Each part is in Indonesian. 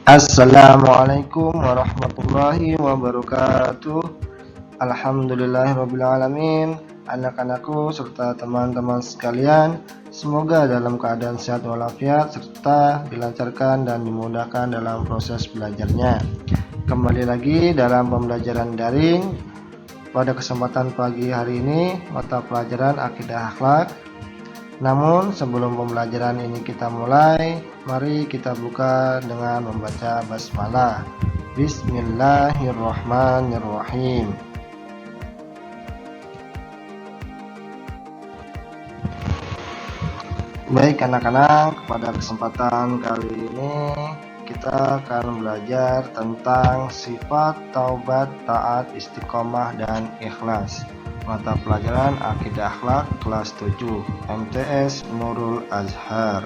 Assalamualaikum warahmatullahi wabarakatuh. Alhamdulillahirabbil alamin. Anak-anakku serta teman-teman sekalian, semoga dalam keadaan sehat walafiat serta dilancarkan dan dimudahkan dalam proses belajarnya. Kembali lagi dalam pembelajaran daring. Pada kesempatan pagi hari ini, mata pelajaran akidah akhlak. Namun sebelum pembelajaran ini kita mulai, mari kita buka dengan membaca basmalah. Bismillahirrahmanirrahim. Baik anak-anak, pada kesempatan kali ini kita akan belajar tentang sifat taubat, taat, istiqomah, dan ikhlas. Mata pelajaran Akidah Akhlak kelas 7 MTS Nurul Azhar.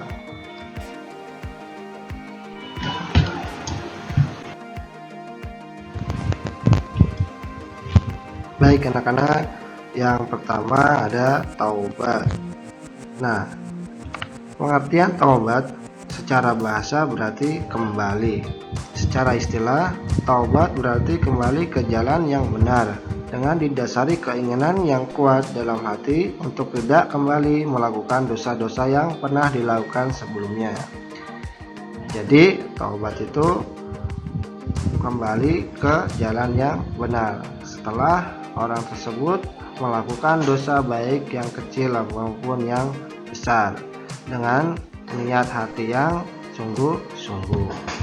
Baik anak-anak, yang pertama ada taubat. Nah, pengertian taubat secara bahasa berarti kembali. Secara istilah, taubat berarti kembali ke jalan yang benar dengan didasari keinginan yang kuat dalam hati untuk tidak kembali melakukan dosa-dosa yang pernah dilakukan sebelumnya. Jadi taubat itu kembali ke jalan yang benar setelah orang tersebut melakukan dosa baik yang kecil maupun yang besar dengan niat hati yang sungguh-sungguh.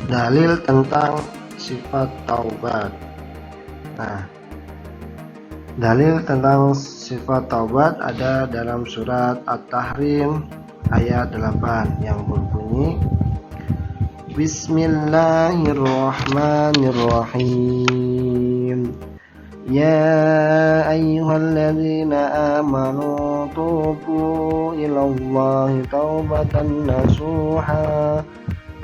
Dalil tentang sifat taubat. Nah, dalil tentang sifat taubat ada dalam surat At-Tahrim ayat 8 yang berbunyi Bismillahirrahmanirrahim. Ya ayyuhalladzina amanu tubu ilallahi taubatan nasuha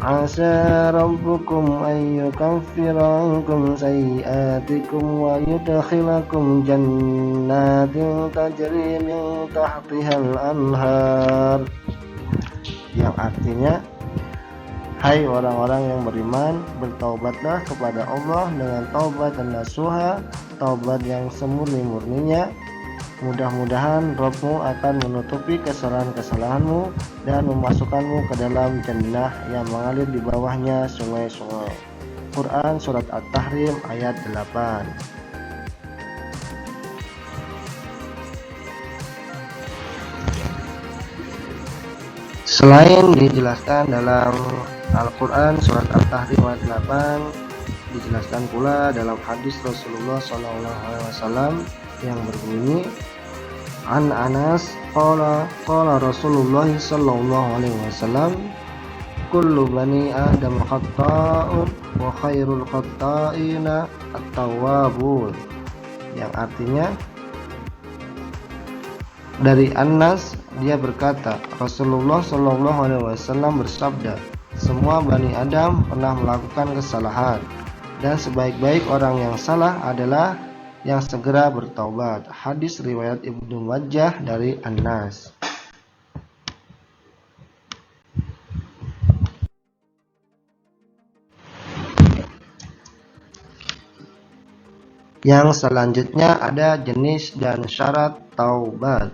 Asa rabbukum ayyukaffira ankum sayyi'atikum wa yudkhilakum jannatin tajri min tahtihal anhar, yang artinya, hai orang-orang yang beriman, bertaubatlah kepada Allah dengan taubat dan nasuha, taubat yang semurni-murninya. Mudah-mudahan Rabbmu akan menutupi kesalahan-kesalahanmu dan memasukkanmu ke dalam jannah yang mengalir di bawahnya sungai-sungai. Quran Surat At-Tahrim ayat 8. Selain dijelaskan dalam Al-Quran Surat At-Tahrim ayat 8, dijelaskan pula dalam hadis Rasulullah SAW yang berbunyi An Anas qala Rasulullah sallallahu alaihi wasallam kullu bani adam khata'un wa khairul khata'ina at-tawwabun, yang artinya dari Anas, dia berkata, Rasulullah sallallahu alaihi wasallam bersabda, semua bani Adam pernah melakukan kesalahan dan sebaik-baik orang yang salah adalah yang segera bertaubat. Hadis riwayat Ibnu Majah dari Anas. Yang selanjutnya ada jenis dan syarat taubat.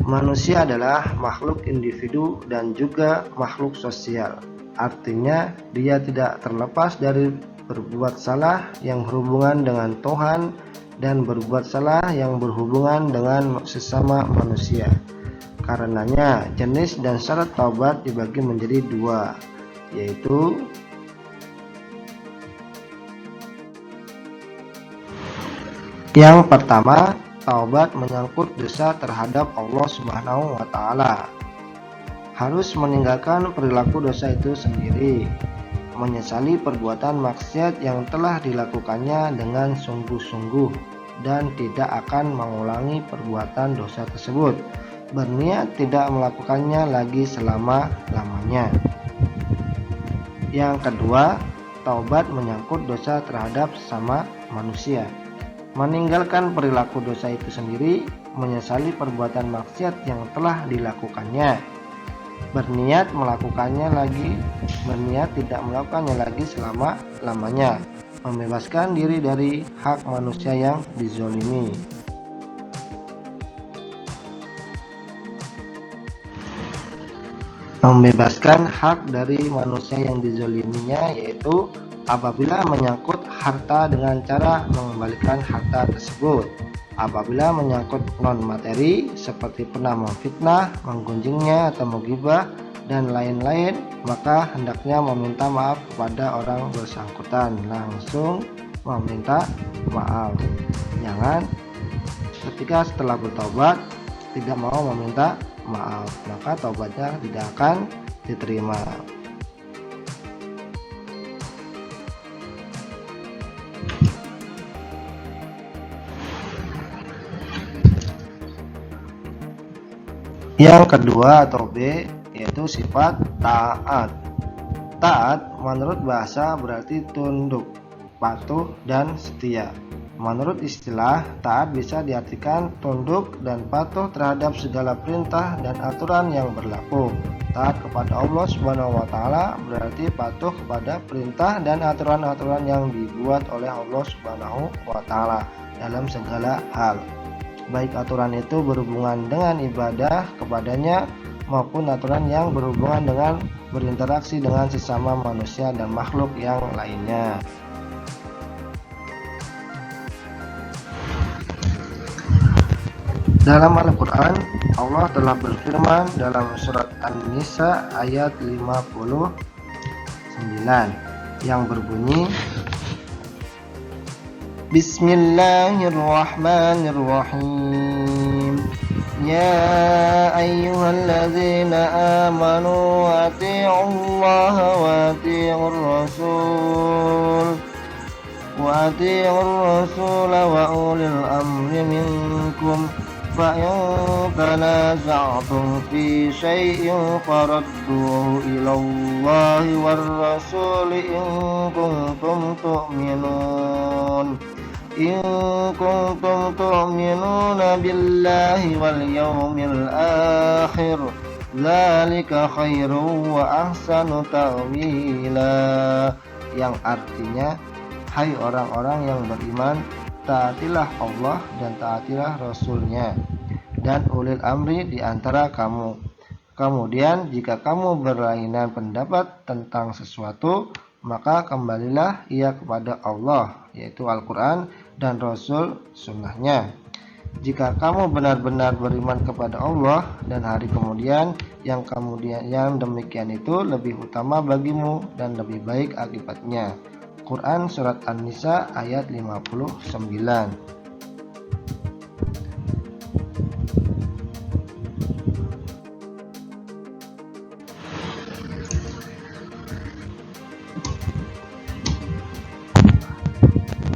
Manusia adalah makhluk individu dan juga makhluk sosial. Artinya, dia tidak terlepas dari berbuat salah yang berhubungan dengan Tuhan dan berbuat salah yang berhubungan dengan sesama manusia. Karenanya jenis dan syarat taubat dibagi menjadi dua, yaitu yang pertama, taubat menyangkut dosa terhadap Allah Subhanahu wa Ta'ala. Harus meninggalkan perilaku dosa itu sendiri, menyesali perbuatan maksiat yang telah dilakukannya dengan sungguh-sungguh dan tidak akan mengulangi perbuatan dosa tersebut, berniat tidak melakukannya lagi selama-lamanya. Yang kedua, taubat menyangkut dosa terhadap sesama manusia. meninggalkan perilaku dosa itu sendiri, menyesali perbuatan maksiat yang telah dilakukannya, berniat tidak melakukannya lagi selama-lamanya, membebaskan diri dari hak manusia yang dizolimi. Membebaskan hak dari manusia yang dizoliminya, yaitu apabila menyangkut harta dengan cara mengembalikan harta tersebut, apabila menyangkut non-materi seperti pernah memfitnah, menggunjingnya atau menggibah dan lain-lain, maka hendaknya meminta maaf kepada orang bersangkutan, langsung meminta maaf. Jangan ketika setelah bertobat tidak mau meminta maaf, maka taubatnya tidak akan diterima. Yang kedua atau B, yaitu sifat taat. Taat menurut bahasa berarti tunduk, patuh, dan setia. Menurut istilah, taat bisa diartikan tunduk dan patuh terhadap segala perintah dan aturan yang berlaku. Taat kepada Allah Subhanahu wa Ta'ala berarti patuh kepada perintah dan aturan-aturan yang dibuat oleh Allah Subhanahu wa Ta'ala dalam segala hal, baik aturan itu berhubungan dengan ibadah kepadanya maupun aturan yang berhubungan dengan berinteraksi dengan sesama manusia dan makhluk yang lainnya. Dalam Al-Quran, Allah telah berfirman dalam surat An-Nisa ayat 59 yang berbunyi, Bismillahirrahmanirrahim. Ya ayyuhalladzina amanu ati'ullaha wa ati'ur rasul wa ulil amri minkum فَإِن تَنَازَعْتُمْ فِي شَيْءٍ فَرُدُّوهُ إِلَى اللَّهِ وَالرَّسُولِ إِن كُنتُمْ تُؤْمِنُونَ بِاللَّهِ وَالْيَوْمِ الْآخِرِ ذَلِكَ خَيْرٌ وَأَحْسَنُ تَأْوِيلًا, yang artinya, hai orang-orang yang beriman, taatilah Allah dan taatilah Rasul-Nya dan ulil amri di antara kamu. Kemudian jika kamu berlainan pendapat tentang sesuatu, maka kembalilah ia kepada Allah, yaitu Al-Quran, dan Rasul Sunnah-Nya. Jika kamu benar-benar beriman kepada Allah dan hari kemudian, yang demikian itu lebih utama bagimu dan lebih baik akibatnya. Quran Surat An-Nisa ayat 59.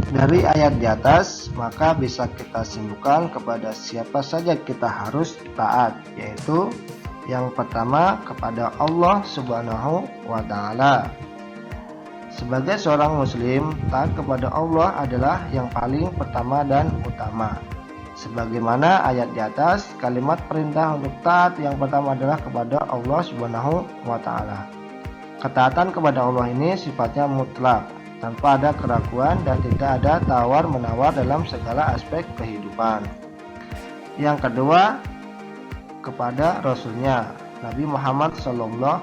Dari ayat di atas, maka bisa kita simpulkan kepada siapa saja kita harus taat, yaitu yang pertama kepada Allah Subhanahu wa Ta'ala. Sebagai seorang muslim, taat kepada Allah adalah yang paling pertama dan utama. Sebagaimana ayat di atas, kalimat perintah untuk taat yang pertama adalah kepada Allah Subhanahu wa Ta'ala. Ketaatan kepada Allah ini sifatnya mutlak, tanpa ada keraguan dan tidak ada tawar-menawar dalam segala aspek kehidupan. Yang kedua, kepada Rasul-Nya, Nabi Muhammad SAW.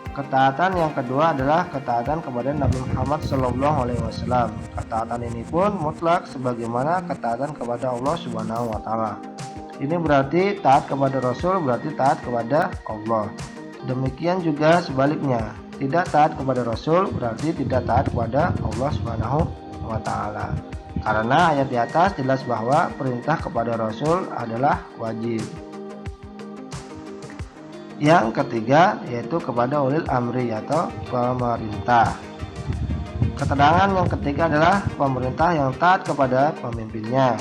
Ketaatan yang kedua adalah ketaatan kepada Nabi Muhammad SAW. Ketaatan ini pun mutlak sebagaimana ketaatan kepada Allah Subhanahu wa Ta'ala. Ini berarti taat kepada Rasul berarti taat kepada Allah. Demikian juga sebaliknya, tidak taat kepada Rasul berarti tidak taat kepada Allah Subhanahu wa Ta'ala. Karena ayat di atas jelas bahwa perintah kepada Rasul adalah wajib. Yang ketiga yaitu kepada ulil amri atau pemerintah. Keterangan yang ketiga adalah pemerintah yang taat kepada pemimpinnya.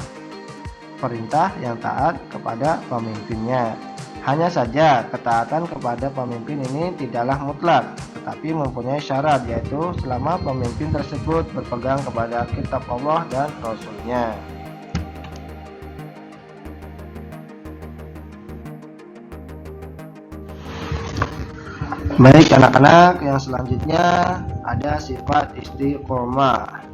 Perintah yang taat kepada pemimpinnya. Hanya saja ketaatan kepada pemimpin ini tidaklah mutlak, tapi mempunyai syarat, yaitu selama pemimpin tersebut berpegang kepada kitab Allah dan Rasul-Nya. Baik anak-anak, yang selanjutnya ada sifat istiqomah.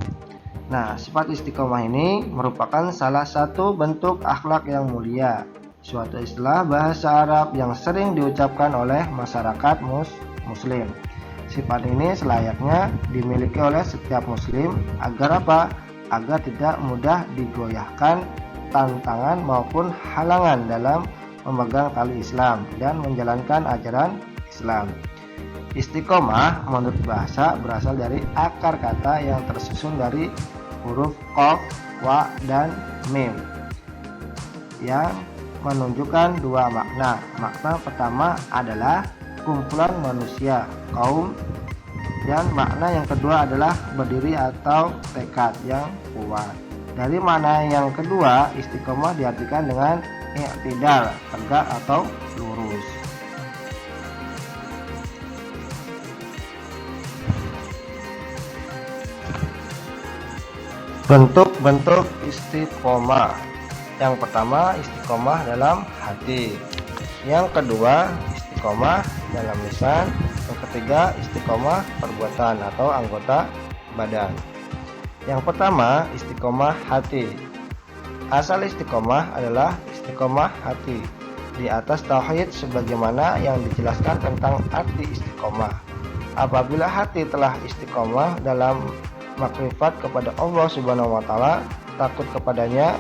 Nah, sifat istiqomah ini merupakan salah satu bentuk akhlak yang mulia, suatu istilah bahasa Arab yang sering diucapkan oleh masyarakat muslim. Sifat ini selayaknya dimiliki oleh setiap muslim agar apa? Agar tidak mudah digoyahkan tantangan maupun halangan dalam memegang tali Islam dan menjalankan ajaran Islam. Istiqomah menurut bahasa berasal dari akar kata yang tersusun dari huruf qaf, wa, dan mim yang menunjukkan dua makna. Makna pertama adalah kumpulan manusia, kaum, dan makna yang kedua adalah berdiri atau tekad yang kuat. Dari makna yang kedua, istiqomah diartikan dengan i'tidal, tegak atau lurus. Bentuk-bentuk istiqomah. Yang pertama, istiqomah dalam hati. Yang kedua, istiqomah dalam lisan. Yang ketiga, istiqomah perbuatan atau anggota badan. Yang pertama, istiqomah hati. Asal istiqomah adalah istiqomah hati di atas tauhid sebagaimana yang dijelaskan tentang arti istiqomah. Apabila hati telah istiqomah dalam makrifat kepada Allah Subhanahu wa taala, takut kepadanya,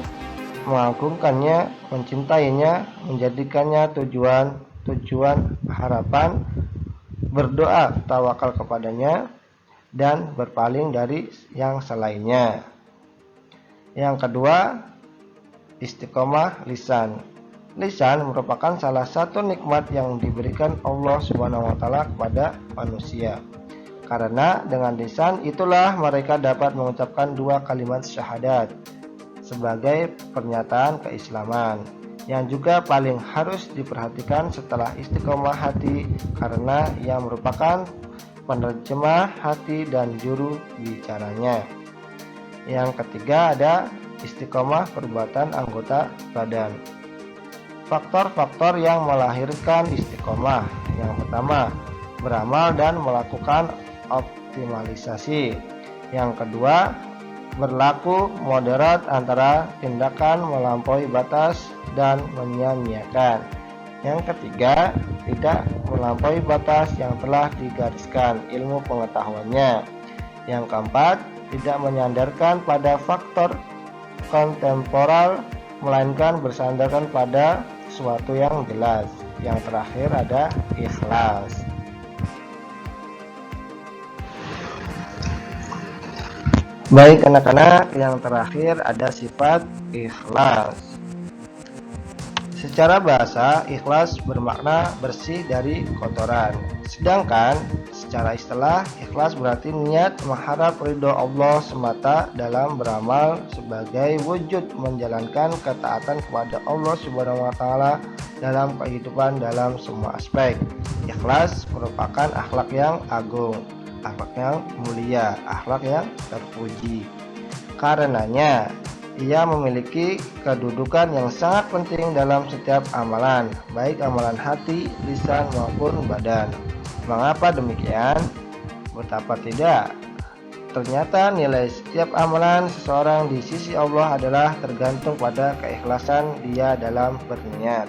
mengagungkannya, mencintainya, menjadikannya tujuan harapan, berdoa tawakal kepadanya, dan berpaling dari yang selainnya. Yang kedua, istiqomah lisan. Lisan merupakan salah satu nikmat yang diberikan Allah Subhanahu wa taala kepada manusia. Karena dengan lisan itulah mereka dapat mengucapkan dua kalimat syahadat sebagai pernyataan keislaman, yang juga paling harus diperhatikan setelah istiqomah hati, karena ia merupakan penerjemah hati dan juru bicaranya. Yang ketiga ada istiqomah perbuatan anggota badan. Faktor-faktor yang melahirkan istiqomah. Yang pertama, beramal dan melakukan optimalisasi. Yang kedua, berlaku moderat antara tindakan melampaui batas dan menyia-nyiakan. Yang ketiga, tidak melampaui batas yang telah digariskan ilmu pengetahuannya. Yang keempat, tidak menyandarkan pada faktor kontemporal, melainkan bersandarkan pada sesuatu yang jelas. Yang terakhir ada ikhlas. Baik anak-anak, yang terakhir ada sifat ikhlas. Secara bahasa, ikhlas bermakna bersih dari kotoran. Sedangkan secara istilah, ikhlas berarti niat mengharap ridho Allah semata dalam beramal sebagai wujud menjalankan ketaatan kepada Allah Subhanahu wa taala dalam kehidupan dalam semua aspek. Ikhlas merupakan akhlak yang agung, akhlak yang mulia, akhlak yang terpuji. Karenanya ia memiliki kedudukan yang sangat penting dalam setiap amalan, baik amalan hati, lisan maupun badan. Mengapa demikian? Betapa tidak? Ternyata nilai setiap amalan seseorang di sisi Allah adalah tergantung pada keikhlasan dia dalam berniat.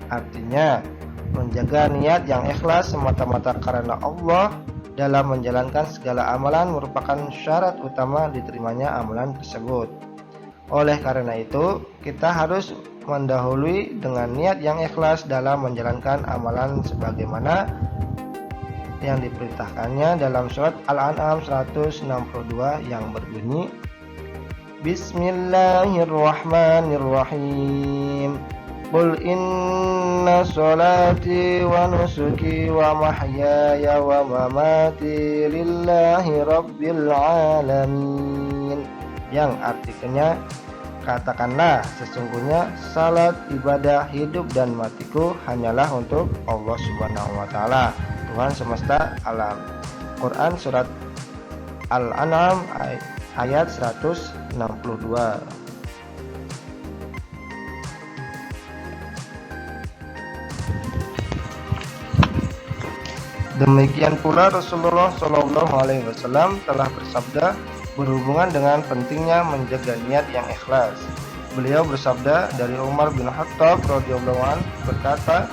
Artinya, menjaga niat yang ikhlas semata-mata karena Allah dalam menjalankan segala amalan merupakan syarat utama diterimanya amalan tersebut. Oleh karena itu, kita harus mendahului dengan niat yang ikhlas dalam menjalankan amalan sebagaimana yang diperintahkannya dalam surat Al-An'am 162 yang berbunyi, Bismillahirrahmanirrahim. Qul inna salati wa nusuki wa mahyaya wa mamati lillahi rabbil alamin. Yang artinya, katakanlah sesungguhnya salat, ibadah, hidup dan matiku hanyalah untuk Allah Subhanahu wa taala. Tuhan semesta alam. Quran surat Al-An'am ayat 162. Demikian pula Rasulullah SAW telah bersabda berhubungan dengan pentingnya menjaga niat yang ikhlas. Beliau bersabda dari Umar bin Khattab radhiyallahu anhu berkata,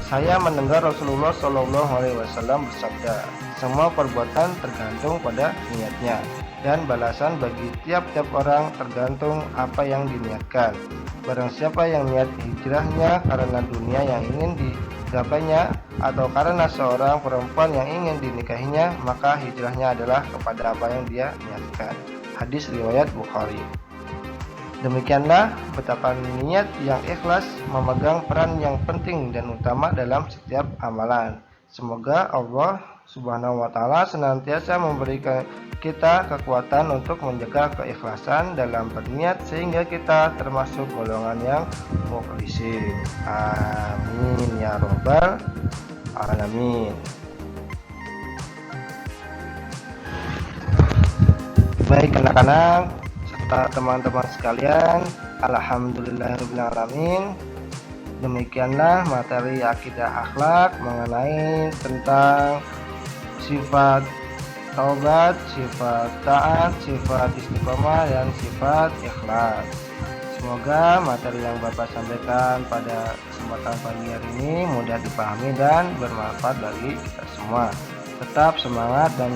saya mendengar Rasulullah SAW bersabda, semua perbuatan tergantung pada niatnya, dan balasan bagi tiap-tiap orang tergantung apa yang diniatkan. Barang siapa yang niat hijrahnya karena dunia yang ingin digapainya atau karena seorang perempuan yang ingin dinikahinya, maka hijrahnya adalah kepada apa yang dia niatkan. Hadis riwayat Bukhari. Demikianlah betapa niat yang ikhlas memegang peran yang penting dan utama dalam setiap amalan. Semoga Allah Subhanahu wa taala senantiasa memberikan kita kekuatan untuk menjaga keikhlasan dalam berniat sehingga kita termasuk golongan yang mukhlisin. Amin ya rabbal alamin. Baik anak-anak serta teman-teman sekalian, alhamdulillahirabbil alamin. Demikianlah materi akidah akhlak mengenai tentang sifat taubat, sifat taat, sifat istiqomah, dan sifat ikhlas. Semoga materi yang Bapak sampaikan pada kesempatan pagi hari ini mudah dipahami dan bermanfaat bagi kita semua. Tetap semangat dan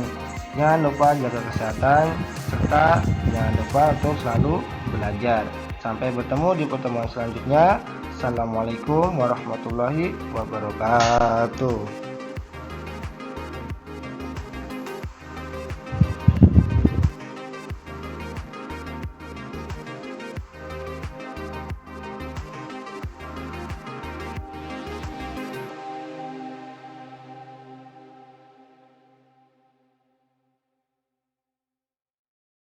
jangan lupa jaga kesehatan, serta jangan lupa untuk selalu belajar. Sampai bertemu di pertemuan selanjutnya. Assalamualaikum warahmatullahi wabarakatuh.